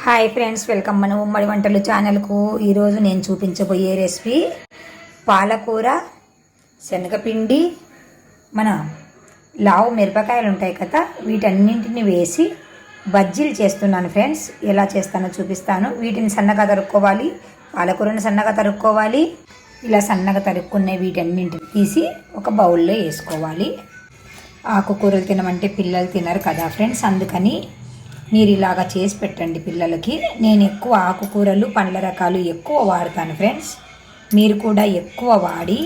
Hi friends, welcome మన ఉమ్మడి వంటలు ఛానల్కు. ఈరోజు నేను చూపించబోయే రెసిపీ పాలకూర, శనగపిండి, మన లావు మిరపకాయలు ఉంటాయి కదా, వీటన్నింటిని వేసి బజ్జీలు చేస్తున్నాను ఫ్రెండ్స్. ఎలా చేస్తానో చూపిస్తాను. వీటిని సన్నగా తరుక్కోవాలి. పాలకూరని సన్నగా తరుక్కోవాలి. ఇలా సన్నగా తరుక్కునే వీటన్నింటిని తీసి ఒక బౌల్లో వేసుకోవాలి. ఆకుకూరలు తినమంటే పిల్లలు తినరు కదా ఫ్రెండ్స్, అందుకని మీరు ఇలాగా చేసి పెట్టండి పిల్లలకి. నేను ఎక్కువ ఆకుకూరలు, పండ్ల రకాలు ఎక్కువ వాడతాను ఫ్రెండ్స్. మీరు కూడా ఎక్కువ వాడి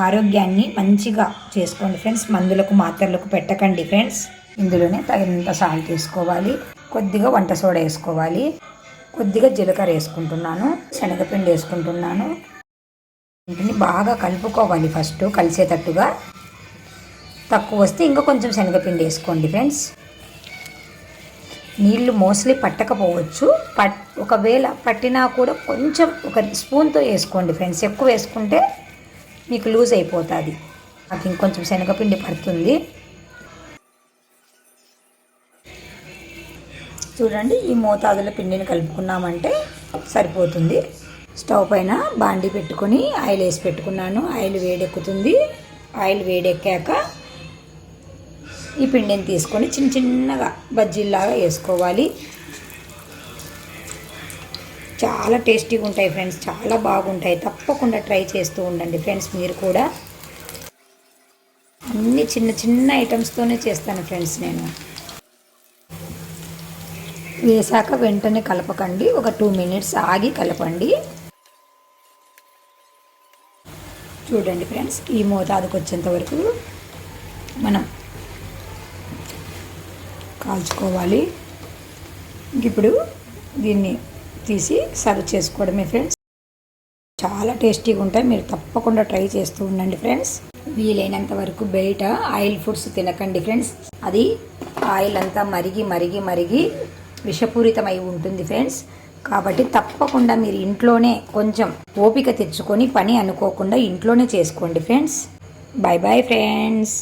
ఆరోగ్యాన్ని మంచిగా చేసుకోండి ఫ్రెండ్స్. మందులకు మాత్రలకు పెట్టకండి ఫ్రెండ్స్. ఇందులోనే తగినంత సాల్ట్ వేసుకోవాలి, కొద్దిగా వంట సోడా వేసుకోవాలి, కొద్దిగా జీలకర్ర వేసుకుంటున్నాను, శనగపిండి వేసుకుంటున్నాను. వీటిని బాగా కలుపుకోవాలి. ఫస్ట్ కలిసేటట్టుగా. తక్కువ వస్తే ఇంకా కొంచెం శనగపిండి వేసుకోండి ఫ్రెండ్స్. నీళ్ళు మోస్ట్లీ పట్టకపోవచ్చు, ఒకవేళ పట్టినా కూడా కొంచెం ఒక స్పూన్తో వేసుకోండి ఫ్రెండ్స్. ఎక్కువ వేసుకుంటే మీకు లూజ్ అయిపోతుంది. నాకు ఇంకొంచెం శనగపిండి పడుతుంది. చూడండి, ఈ మోతాదుల పిండిని కలుపుకున్నామంటే సరిపోతుంది. స్టవ్ పైన బాండీ పెట్టుకొని ఆయిల్ వేసి పెట్టుకున్నాను. ఆయిల్ వేడెక్కుతుంది. ఆయిల్ వేడెక్కాక ఈ పిండిని తీసుకొని చిన్న చిన్నగా బజ్జీల్లాగా వేసుకోవాలి. చాలా టేస్టీగా ఉంటాయి ఫ్రెండ్స్, చాలా బాగుంటాయి. తప్పకుండా ట్రై చేస్తూ ఉండండి ఫ్రెండ్స్. మీరు కూడా అన్ని చిన్న చిన్న ఐటమ్స్తోనే చేస్తాను ఫ్రెండ్స్. నేను వేసాక వెంటనే కలపకండి, ఒక 2 minutes ఆగి కలపండి. చూడండి ఫ్రెండ్స్, ఈ మోతాదుకు వచ్చేంత వరకు మనం కాల్చుకోవాలి. ఇప్పుడు దీన్ని తీసి సర్వ్ చేసుకోవడమే ఫ్రెండ్స్. చాలా టేస్టీగా ఉంటాయి. మీరు తప్పకుండా ట్రై చేస్తూ ఉండండి ఫ్రెండ్స్. వీలైనంత వరకు బయట ఆయిల్ ఫుడ్స్ తినకండి ఫ్రెండ్స్. అది ఆయిల్ అంతా మరిగి మరిగి మరిగి విషపూరితమై ఉంటుంది ఫ్రెండ్స్. కాబట్టి తప్పకుండా మీరు ఇంట్లోనే కొంచెం ఓపిక తెచ్చుకొని పని అనుకోకుండా ఇంట్లోనే చేసుకోండి ఫ్రెండ్స్. Bye bye friends.